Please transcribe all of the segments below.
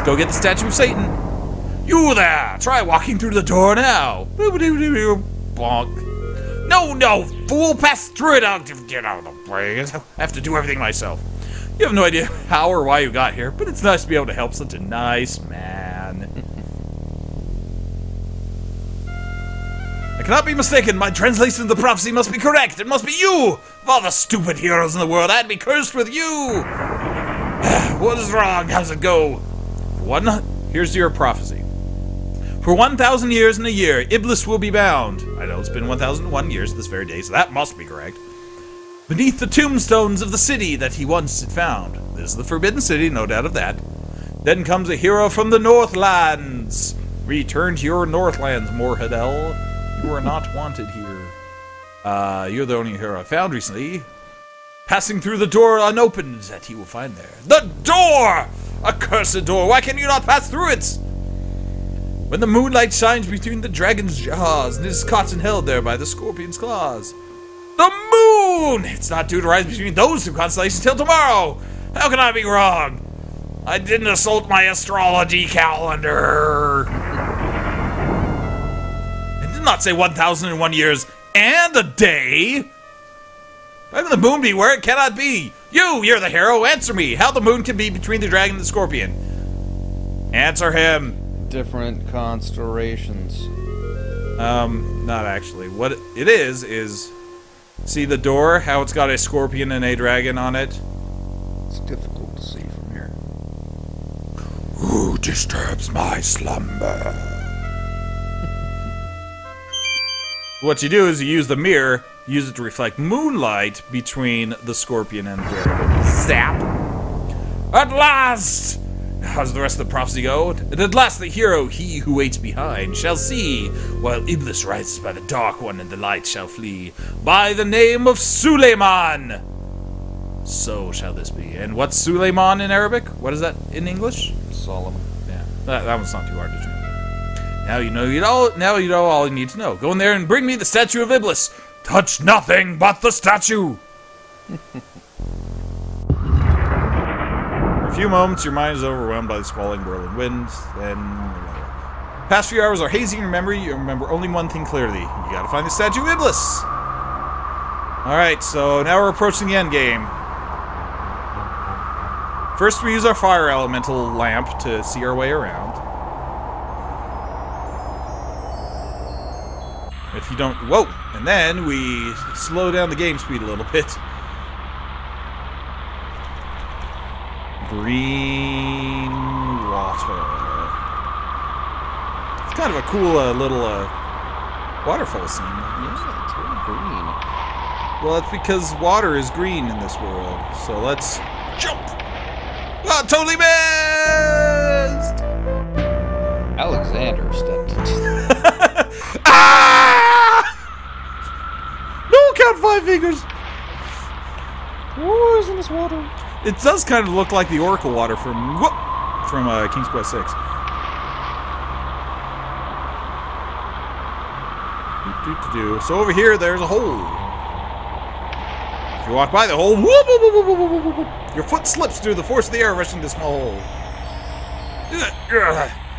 Let's go get the statue of Satan. You there! Try walking through the door now. Bonk. No, fool! Pass through it. I'll get out of the way. I have to do everything myself. You have no idea how or why you got here, but it's nice to be able to help such a nice man. I cannot be mistaken. My translation of the prophecy must be correct. It must be you! Of all the stupid heroes in the world, I'd be cursed with you! What is wrong? How's it go? Here's your prophecy. For 1,000 years and a year, Iblis will be bound. I know it's been 1,001 years this very day, so that must be correct. Beneath the tombstones of the city that he once had found. This is the Forbidden City, no doubt of that. Then comes a hero from the Northlands. Return to your Northlands, Morhadel. You are not wanted here. You're the only hero I found recently. Passing through the door unopened that he will find there. The door! Accursed door! Why can you not pass through it? When the moonlight shines between the dragon's jaws and is caught and held there by the scorpion's claws. The moon! It's not due to rise between those two constellations till tomorrow! How can I be wrong? I didn't assault my astrology calendar. It did not say 1,001 years and a day. Why would the moon be where it cannot be? You're the hero. Answer me. How the moon can be between the dragon and the scorpion? Answer him. Different constellations. Not actually. What it is, see the door? How it's got a scorpion and a dragon on it? It's difficult to see from here. Who disturbs my slumber? What you do is you use the mirror, use it to reflect moonlight between the scorpion and the dragon. Zap! At last! How does the rest of the prophecy go? And at last the hero, he who waits behind, shall see, while Iblis rises by the dark one and the light shall flee, by the name of Suleiman! So shall this be. And what's Suleiman in Arabic? What is that in English? Solomon. Yeah, that one's not too hard to translate. Now you know all you need to know. Go in there and bring me the statue of Iblis. Touch nothing but the statue! For a few moments, your mind is overwhelmed by the squalling, whirling winds. Then, past few hours are hazy in your memory. You remember only one thing clearly. You gotta find the statue of Iblis. Alright, so now we're approaching the end game. First, we use our fire elemental lamp to see our way around. If you don't... Whoa! And then we slow down the game speed a little bit. Green water. It's kind of a cool little waterfall scene. Yeah, it's really green. Well, that's because water is green in this world. So let's jump! Oh, totally missed! Alexander stepped into Ah! No, count 5 fingers! What is in this water? It does kind of look like the Oracle water from King's Quest 6. So over here, there's a hole. If you walk by the hole, your foot slips through the force of the air, rushing the small hole.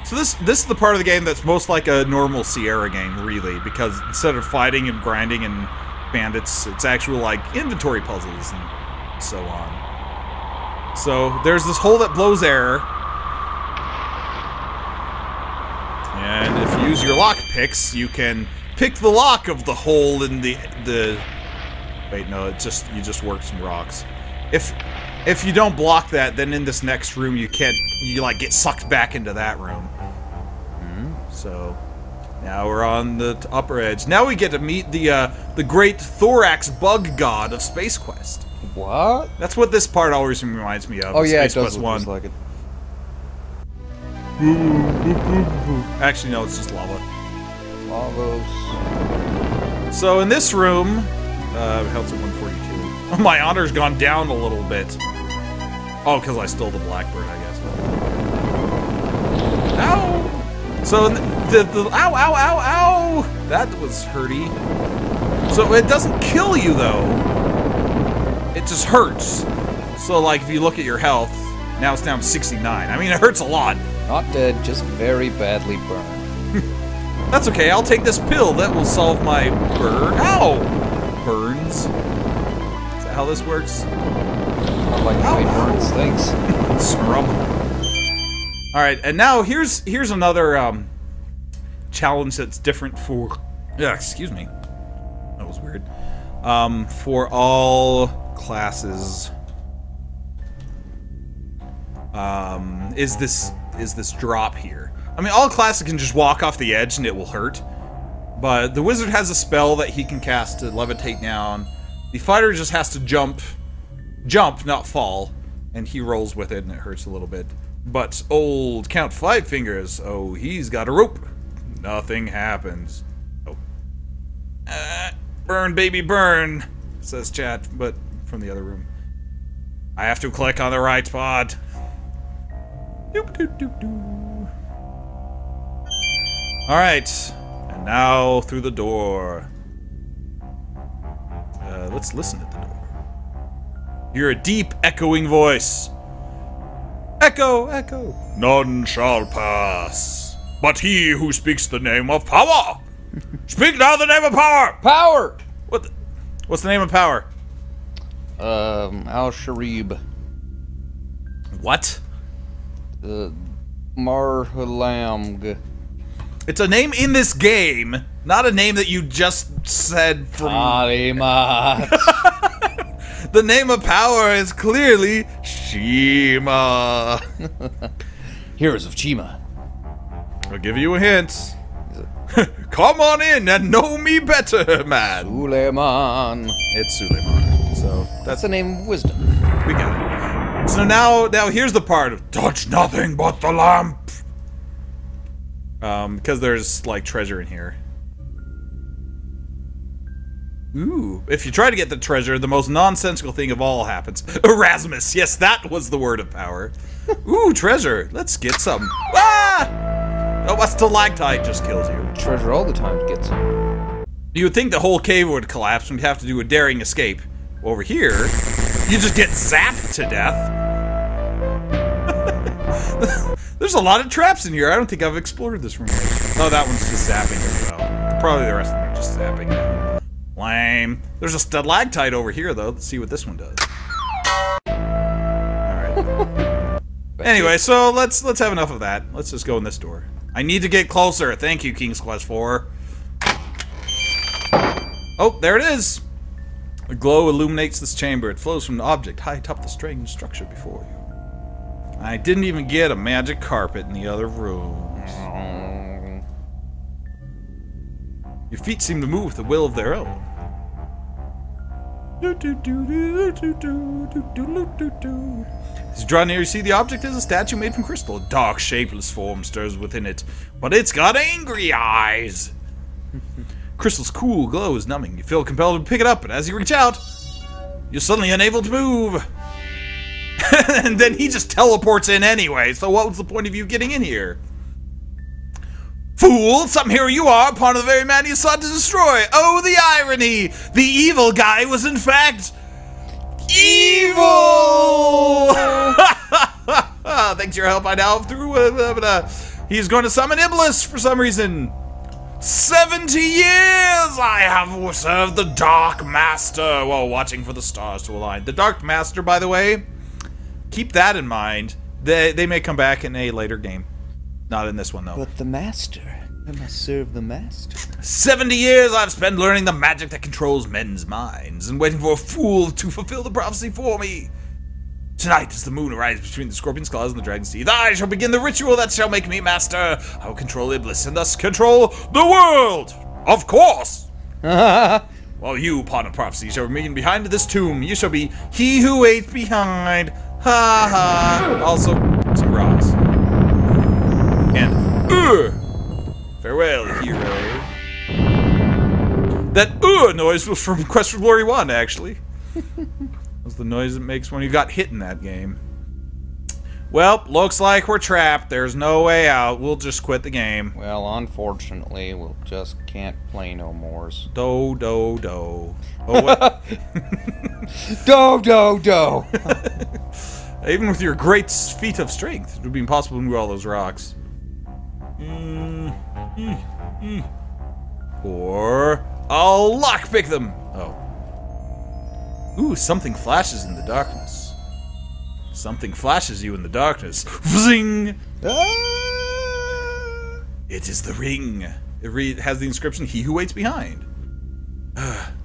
So this is the part of the game that's most like a normal Sierra game, really, because instead of fighting and grinding and bandits, it's actual like inventory puzzles and so on. So there's this hole that blows air, and if you use your lock picks, you can pick the lock of the hole in the. Wait, no, you just work some rocks. If you don't block that, then in this next room you like get sucked back into that room. So now we're on the upper edge. Now we get to meet the great thorax bug god of Space Quest. What? That's what this part always reminds me of. Oh yeah, Space it does Quest look 1. just like it. Actually, no, it's just lava. Lavos. So in this room, health's at 142. My honor's gone down a little bit. Oh, because I stole the blackbird, I guess. Ow! So ow, ow, ow, ow! That was hurty. So it doesn't kill you though. It just hurts. So like if you look at your health, Now it's down to 69. I mean, it hurts a lot. Not dead, just very badly burned. That's okay, I'll take this pill. That will solve my burn. Ow! Burns. Is that how this works? Not like how he burns things. Scrub. Alright, and now here's another challenge that's different for... Yeah, excuse me. That was weird. For all classes... is this drop here. I mean, all classes can just walk off the edge and it will hurt. But the wizard has a spell that he can cast to levitate down. The fighter just has to jump, not fall, and he rolls with it and it hurts a little bit. But old Count Five Fingers, oh, he's got a rope. Nothing happens. Oh. Burn, baby, burn, says chat, but from the other room. I have to click on the right spot. Doop, doop, doop, doop. Alright, and now through the door. Let's listen at the door. Hear a deep, echoing voice. Echo, echo. None shall pass, but he who speaks the name of power. Speak now the name of power. Power! What's the name of power? Al-Sharib. What? Marhalamg. It's a name in this game, not a name that you just said from... Arimat. The name of power is clearly Shima. Heroes of Chima. I'll give you a hint. Come on in and know me better, man. Suleiman. It's Suleiman. So That's the name of wisdom. we got it. So now here's the part of touch nothing but the lamp. Because there's like treasure in here. Ooh, if you try to get the treasure, the most nonsensical thing of all happens. Erasmus, yes, that was the word of power. Ooh, treasure. Let's get some. Ah! Oh, a stalactite just kills you. Treasure all the time to get some. You would think the whole cave would collapse and we'd have to do a daring escape. Over here, you just get zapped to death. There's a lot of traps in here. I don't think I've explored this room yet. Oh, that one's just zapping as well. Probably the rest of them are just zapping. Lame. There's a stalactite over here, though. Let's see what this one does. Alright. Anyway, so let's have enough of that. Let's just go in this door. I need to get closer. Thank you, King's Quest 4. Oh, there it is. A glow illuminates this chamber. It flows from the object high atop the strange structure before you. I didn't even get a magic carpet in the other rooms. Your feet seem to move with a will of their own. As you draw near, you see the object is a statue made from crystal. A dark, shapeless form stirs within it, but it's got angry eyes. Crystal's cool glow is numbing. You feel compelled to pick it up, but as you reach out, you're suddenly unable to move. And then he just teleports in anyway, so what was the point of you getting in here? Fool! Some hero you are, part of the very man you sought to destroy! Oh, the irony! The evil guy was in fact... evil! Thanks to your help, I now have through... he's going to summon Iblis for some reason. 70 years I have served the Dark Master while watching for the stars to align. The Dark Master, by the way, keep that in mind. They may come back in a later game. Not in this one, though. But the master. I must serve the master. 70 years I've spent learning the magic that controls men's minds and waiting for a fool to fulfill the prophecy for me. Tonight, as the moon arises between the scorpion's claws and the dragon's teeth, I shall begin the ritual that shall make me master. I will control Iblis and thus control the world. Of course. While you, upon a prophecy, shall remain behind this tomb, you shall be he who waits behind. Ha ha. Also, some rocks. And, farewell, hero. That noise was from Quest for Glory 1, actually. That was the noise it makes when you got hit in that game. Well, looks like we're trapped. There's no way out. We'll just quit the game. Well, unfortunately, we'll just can't play no mores. Do, do, do. Oh, what? Do, do, do. Even with your great feat of strength, it would be impossible to move all those rocks. Or I'll lockpick them. Oh. Ooh, something flashes in the darkness. Something flashes you in the darkness. Zing! It is the ring. It has the inscription, "He who waits behind."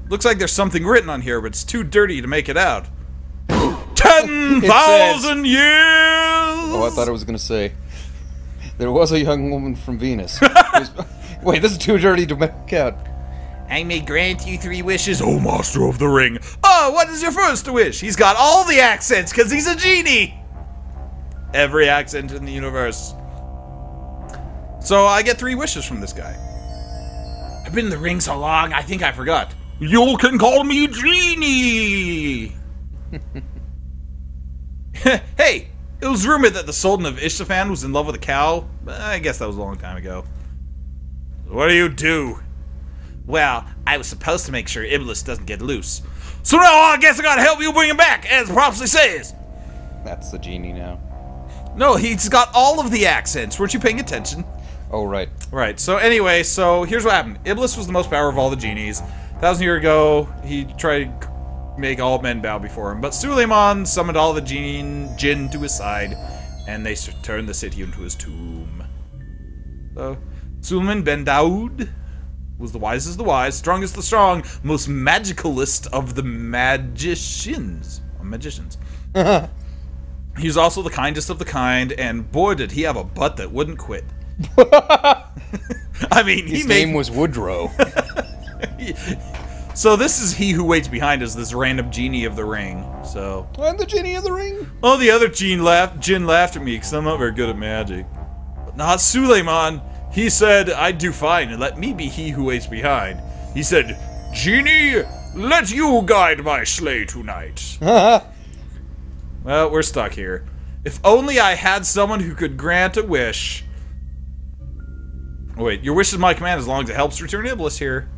Looks like there's something written on here, but it's too dirty to make it out. 10,000 years! Oh, I thought I was gonna say, there was a young woman from Venus. Wait, this is too dirty to make out. I may grant you 3 wishes, O Master of the Ring. Oh, what is your first wish? He's got all the accents, because he's a genie! Every accent in the universe. So I get 3 wishes from this guy. I've been in the ring so long, I think I forgot. You can call me Genie! Hey, it was rumored that the Sultan of Ishtafan was in love with a cow. I guess that was a long time ago. What do you do? Well, I was supposed to make sure Iblis doesn't get loose. So now I guess I gotta help you bring him back, as the prophecy says. That's the genie now. No, he's got all of the accents. Weren't you paying attention? Oh, right. Right, so anyway, so here's what happened. Iblis was the most powerful of all the genies. 1,000 years ago, he tried to make all men bow before him, but Suleiman summoned all the jinn to his side, and they turned the city into his tomb. So, Suleiman ben Daoud was the wisest of the wise, strongest of the strong, most magicalist of the magicians. He was also the kindest of the kind, and boy did he have a butt that wouldn't quit. I mean, his name was Woodrow. So this is He Who Waits Behind Us, this random genie of the ring. So I'm the genie of the ring. Oh, the other jinn laughed at me because I'm not very good at magic. But not Suleiman. He said I'd do fine and let me be He Who Waits Behind. He said, "Genie, let you guide my sleigh tonight." Well, we're stuck here. If only I had someone who could grant a wish. Oh, wait, your wish is my command as long as it helps return Iblis here.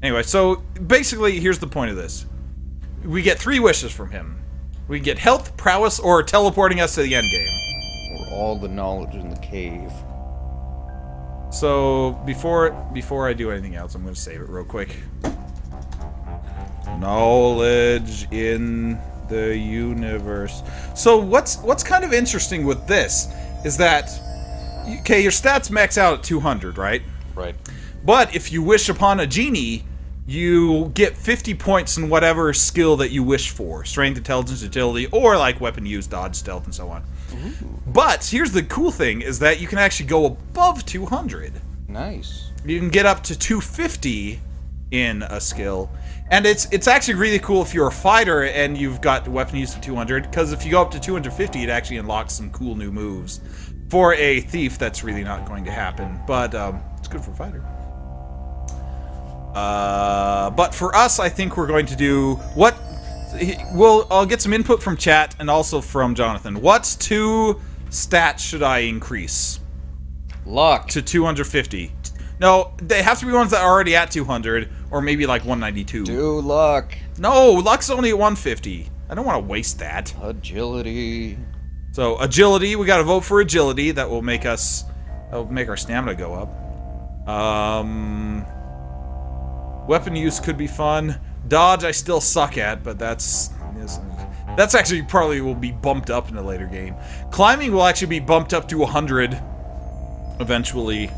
Anyway, so basically, here's the point of this. We get 3 wishes from him. We can get health, prowess, or teleporting us to the endgame. Or all the knowledge in the cave. So, before I do anything else, I'm going to save it real quick. Knowledge in the universe. So, what's kind of interesting with this is that, okay, your stats max out at 200, right? Right. But if you wish upon a genie, you get 50 points in whatever skill that you wish for. Strength, intelligence, agility, or like weapon use, dodge, stealth, and so on. Ooh. But here's the cool thing, is that you can actually go above 200. Nice. You can get up to 250 in a skill. And it's actually really cool if you're a fighter and you've got weapon use of 200, because if you go up to 250, it actually unlocks some cool new moves. For a thief, that's really not going to happen, but it's good for a fighter. But for us, I think we're going to do what? I'll get some input from chat and also from Jonathan. What 2 stats should I increase? Luck to 250. No, they have to be ones that are already at 200, or maybe like 192. Do luck. No, luck's only at 150. I don't want to waste that. Agility. So agility, we gotta vote for agility. That will make us, make our stamina go up. Weapon use could be fun. Dodge, I still suck at, but that's actually probably will be bumped up in a later game. Climbing will actually be bumped up to 100 eventually.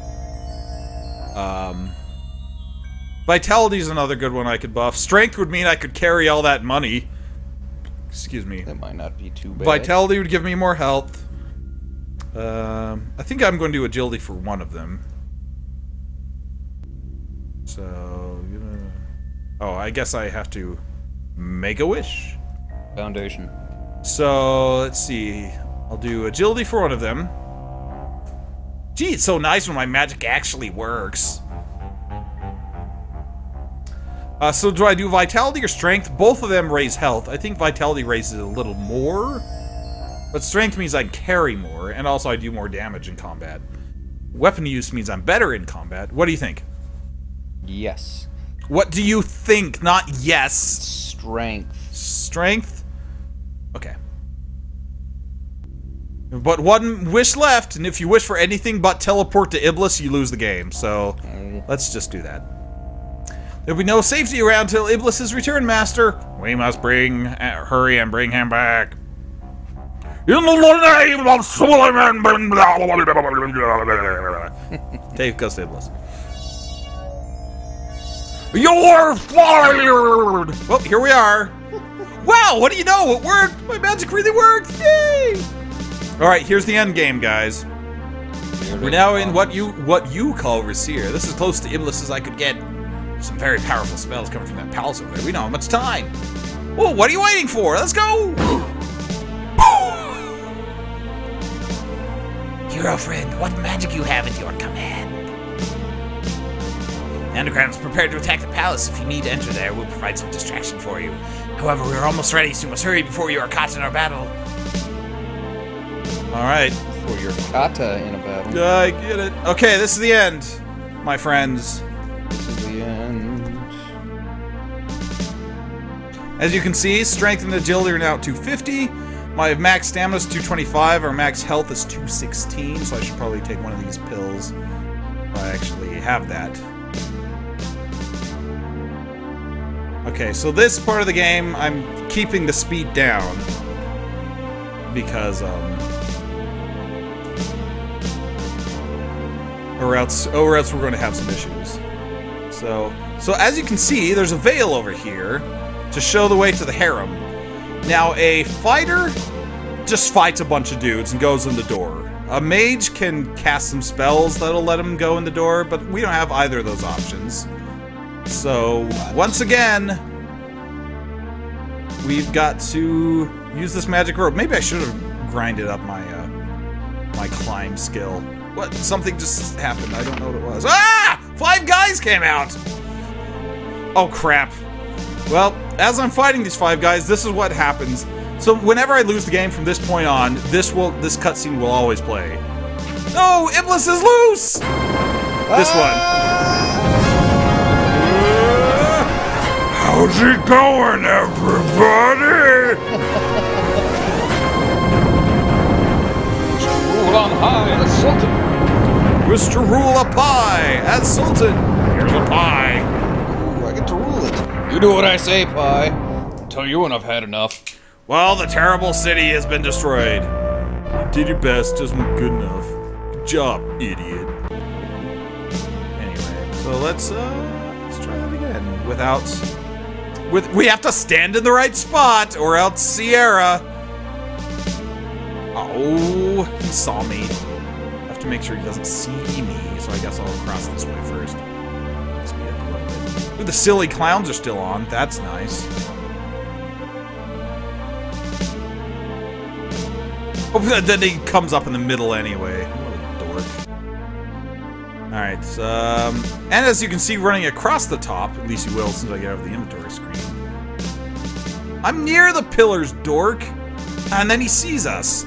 Vitality is another good one I could buff. Strength would mean I could carry all that money. Excuse me. That might not be too bad. Vitality would give me more health. I think I'm going to do agility for one of them. So, oh, I guess I have to make a wish. Foundation. So, let's see. I'll do agility for one of them. Gee, it's so nice when my magic actually works. So do I do vitality or strength? Both of them raise health. I think vitality raises a little more. But strength means I carry more, and also I do more damage in combat. Weapon use means I'm better in combat. What do you think? Yes. What do you think? Not yes. Strength. Strength? Okay. But one wish left, and if you wish for anything but teleport to Iblis, you lose the game. So, let's just do that. There'll be no safety around till Iblis is returned, Master. We must hurry and bring him back. In the name of Suleiman. Dave goes to Iblis. You're fired! Well, here we are. Wow, what do you know? It worked! My magic really worked! Yay! Alright, here's the end game, guys. We're now in what you call Rasir. This is as close to Iblis as I could get. Some very powerful spells coming from that palace over there. We don't have much time. Well, what are you waiting for? Let's go! Hero friend, what magic you have at your command? The Underground is prepared to attack the palace. If you need to enter there, we'll provide some distraction for you. However, we're almost ready, so you must hurry before you are caught in our battle. Alright. For your kata in a battle. I get it. Okay, this is the end, my friends. This is the end. As you can see, strength and agility are now at 250. My max stamina is 225. Our max health is 216, so I should probably take one of these pills if I actually have that. Okay, so this part of the game, I'm keeping the speed down because, or else we're going to have some issues. So as you can see, there's a veil over here to show the way to the harem. Now, a fighter just fights a bunch of dudes and goes in the door. A mage can cast some spells that'll let him go in the door, but we don't have either of those options. So, once again, we've got to use this magic rope. Maybe I should have grinded up my my climb skill. What? Something just happened. I don't know what it was. Ah! 5 guys came out! Oh, crap. Well, as I'm fighting these 5 guys, this is what happens. So whenever I lose the game from this point on, this cutscene will always play. No! Iblis is loose! This one. How's it going, everybody? Rule on high, the Sultan. Mr. Rule a pie, as Sultan. Here's a pie. Ooh, I get to rule it. You do what I say, pie. I'll tell you when I've had enough. Well, the terrible city has been destroyed. You did your best, just not good enough. Good job, idiot. Anyway, so let's try that again. We have to stand in the right spot, or else Sierra. Oh, he saw me. I have to make sure he doesn't see me, so I guess I'll cross this way first. Speed up a little bit. Ooh, the silly clowns are still on. That's nice. Oh, then he comes up in the middle anyway. What a dork. Alright, and as you can see running across the top, at least you will since I get out of the inventory screen. I'm near the pillars, dork! And then he sees us.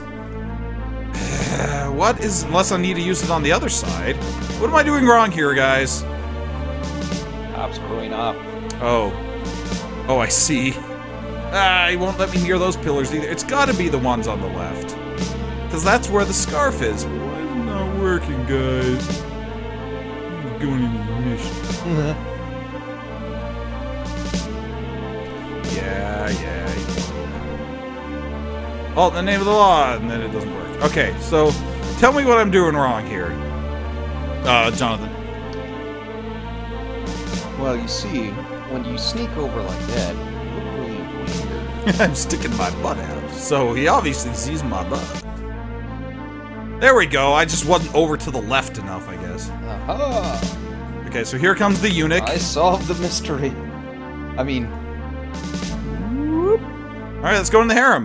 What is, unless I need to use it on the other side. What am I doing wrong here, guys? I'm screwing up. Oh. Oh, I see. He won't let me near those pillars either. It's gotta be the ones on the left. Because that's where the scarf is. Why is it not working, guys? I'm going into the mission. Yeah. Oh, the name of the law, and then it doesn't work. Okay, so tell me what I'm doing wrong here, Jonathan. Well, you see, when you sneak over like that, you look really weird. I'm sticking my butt out, so he obviously sees my butt. There we go. I just wasn't over to the left enough, I guess. Aha! Okay, so here comes the eunuch. I solved the mystery. I mean... Alright, let's go in the harem.